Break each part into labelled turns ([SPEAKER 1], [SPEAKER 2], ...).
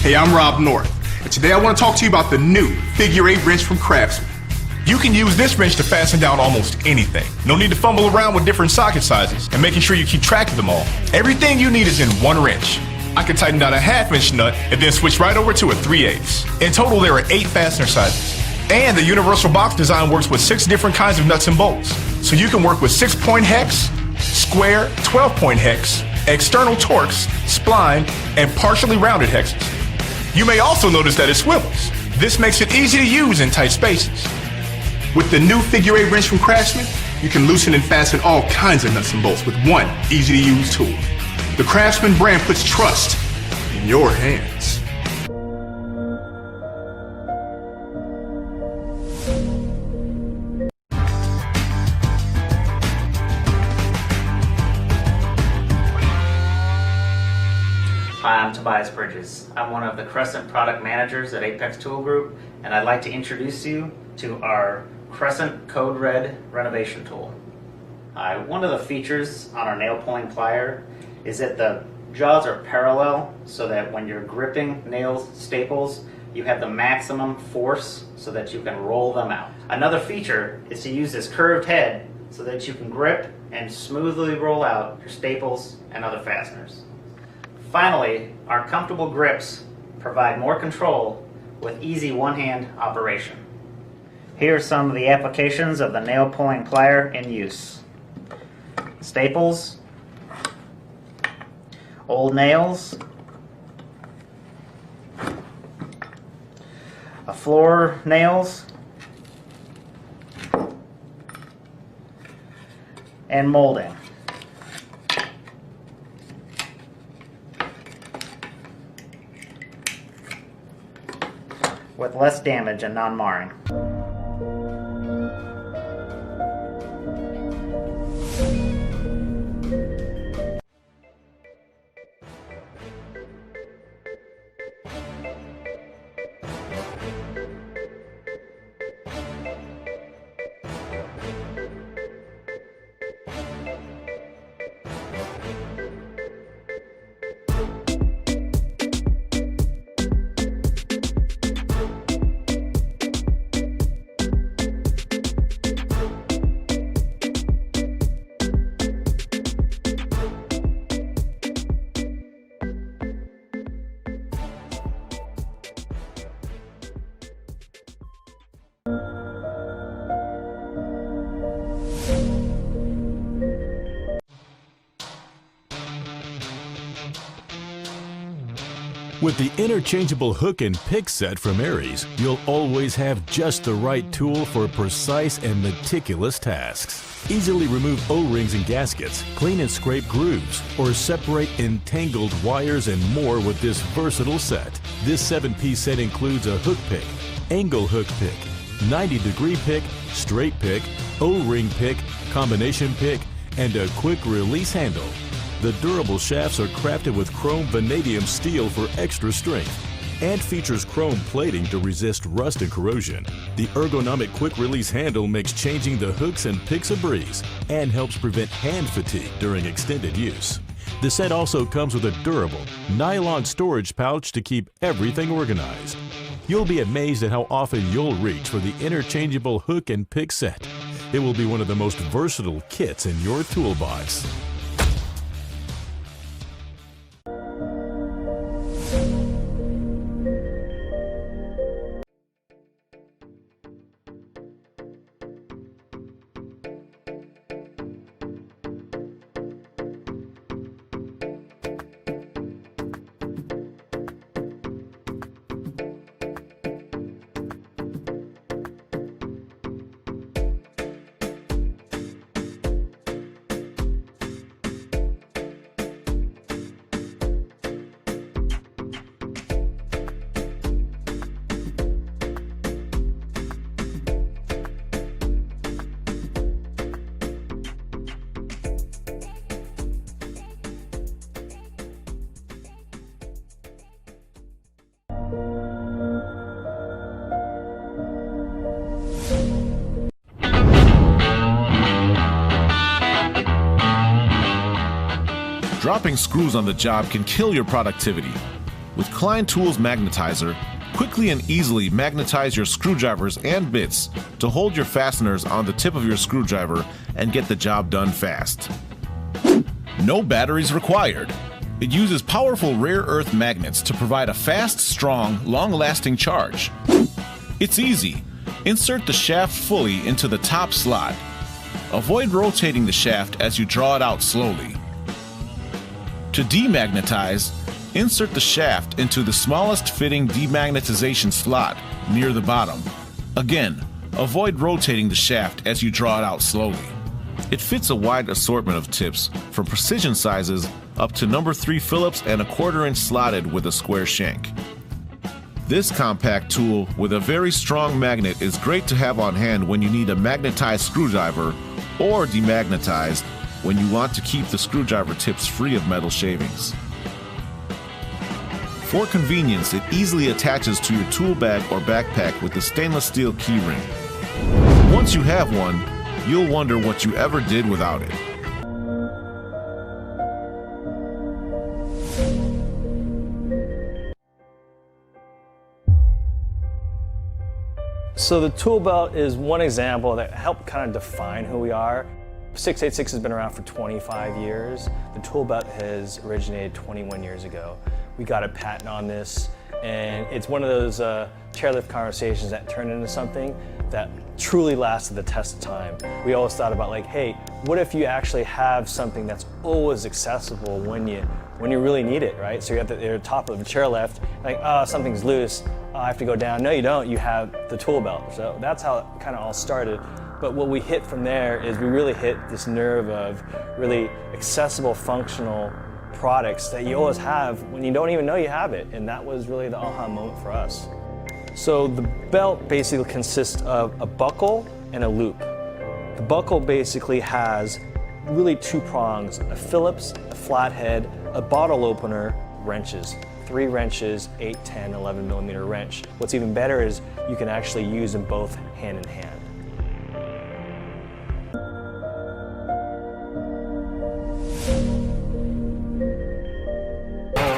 [SPEAKER 1] Hey, I'm Rob North, and today I want to talk to you about the new Figure 8 wrench from CRAFTSMAN. You can use this wrench to fasten down almost anything. No need to fumble around with different socket sizes and making sure you keep track of them all. Everything you need is in one wrench. I can tighten down a 1/2" nut and then switch right over to a 3/8. In total, there are 8 fastener sizes. And the universal box design works with 6 different kinds of nuts and bolts. So you can work with 6-point hex, square, 12-point hex, external Torx, spline, and partially rounded hexes. You may also notice that it swivels. This makes it easy to use in tight spaces. With the new Figure 8 wrench from CRAFTSMAN, you can loosen and fasten all kinds of nuts and bolts with one easy-to-use tool. The CRAFTSMAN brand puts trust in your hands.
[SPEAKER 2] Hi, I'm Tobias Bridges. I'm one of the Crescent product managers at Apex Tool Group, and I'd like to introduce you to our Crescent Code Red renovation tool. One of the features on our nail pulling plier is that the jaws are parallel so that when you're gripping nail staples, you have the maximum force so that you can roll them out. Another feature is to use this curved head so that you can grip and smoothly roll out your staples and other fasteners. Finally, our comfortable grips provide more control with easy one-hand operation. Here are some of the applications of the nail pulling plier in use. Staples, old nails, floor nails, and molding. With less damage and non-marring.
[SPEAKER 3] With the interchangeable hook and pick set from Aries, you'll always have just the right tool for precise and meticulous tasks. Easily remove O-rings and gaskets, clean and scrape grooves, or separate entangled wires and more with this versatile set. This 7-piece set includes a hook pick, angle hook pick, 90-degree pick, straight pick, O-ring pick, combination pick, and a quick release handle. The durable shafts are crafted with chrome vanadium steel for extra strength and features chrome plating to resist rust and corrosion. The ergonomic quick-release handle makes changing the hooks and picks a breeze and helps prevent hand fatigue during extended use. The set also comes with a durable nylon storage pouch to keep everything organized. You'll be amazed at how often you'll reach for the interchangeable hook and pick set. It will be one of the most versatile kits in your toolbox.
[SPEAKER 4] Dropping screws on the job can kill your productivity. With Klein Tools Magnetizer, quickly and easily magnetize your screwdrivers and bits to hold your fasteners on the tip of your screwdriver and get the job done fast. No batteries required. It uses powerful rare earth magnets to provide a fast, strong, long-lasting charge. It's easy. Insert the shaft fully into the top slot. Avoid rotating the shaft as you draw it out slowly. To demagnetize, insert the shaft into the smallest fitting demagnetization slot near the bottom. Again, avoid rotating the shaft as you draw it out slowly. It fits a wide assortment of tips, from precision sizes up to number 3 Phillips and 1/4 inch slotted with a square shank. This compact tool with a very strong magnet is great to have on hand when you need a magnetized screwdriver, or demagnetized when you want to keep the screwdriver tips free of metal shavings. For convenience, it easily attaches to your tool bag or backpack with a stainless steel key ring. Once you have one, you'll wonder what you ever did without it.
[SPEAKER 5] So the tool belt is one example that helped kind of define who we are. 686 has been around for 25 years. The tool belt has originated 21 years ago. We got a patent on this, and it's one of those chairlift conversations that turned into something that truly lasted the test of time. We always thought about, like, hey, what if you actually have something that's always accessible when you really need it, right? So you're at the top of the chairlift, like, oh, something's loose, oh, I have to go down. No, you don't, you have the tool belt. So that's how it kind of all started. But what we hit from there is we really hit this nerve of really accessible, functional products that you always have when you don't even know you have it. And that was really the aha moment for us. So the belt basically consists of a buckle and a loop. The buckle basically has really 2 prongs, a Phillips, a flathead, a bottle opener, wrenches. 3 wrenches, 8, 10, 11 millimeter wrench. What's even better is you can actually use them both hand in hand.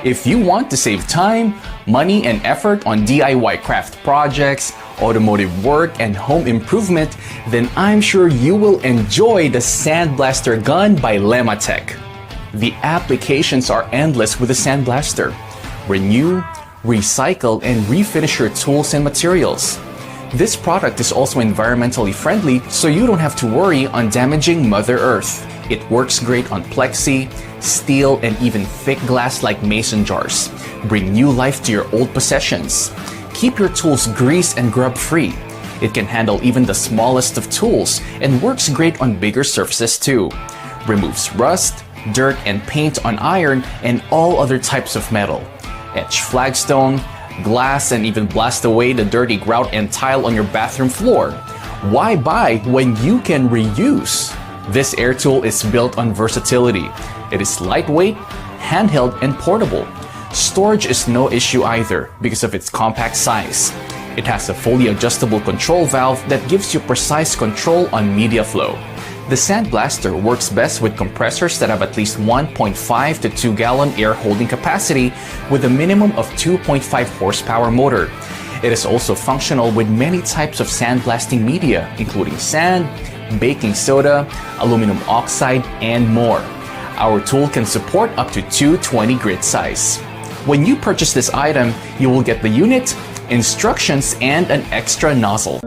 [SPEAKER 6] If you want to save time, money, and effort on DIY craft projects, automotive work, and home improvement, then I'm sure you will enjoy the Sandblaster gun by Lematech. The applications are endless with the Sandblaster. Renew, recycle, and refinish your tools and materials. This product is also environmentally friendly, so you don't have to worry on damaging Mother Earth. It works great on plexi, steel, and even thick glass like mason jars. Bring new life to your old possessions. Keep your tools grease and grub free. It can handle even the smallest of tools and works great on bigger surfaces too. Removes rust, dirt, and paint on iron and all other types of metal. Etch flagstone, glass, and even blast away the dirty grout and tile on your bathroom floor. Why buy when you can reuse? This air tool is built on versatility. It is lightweight, handheld, and portable. Storage is no issue either because of its compact size. It has a fully adjustable control valve that gives you precise control on media flow. The Sandblaster works best with compressors that have at least 1.5 to 2 gallon air holding capacity with a minimum of 2.5 horsepower motor. It is also functional with many types of sandblasting media, including sand, baking soda, aluminum oxide, and more. Our tool can support up to 220 grit size. When you purchase this item, you will get the unit, instructions, and an extra nozzle.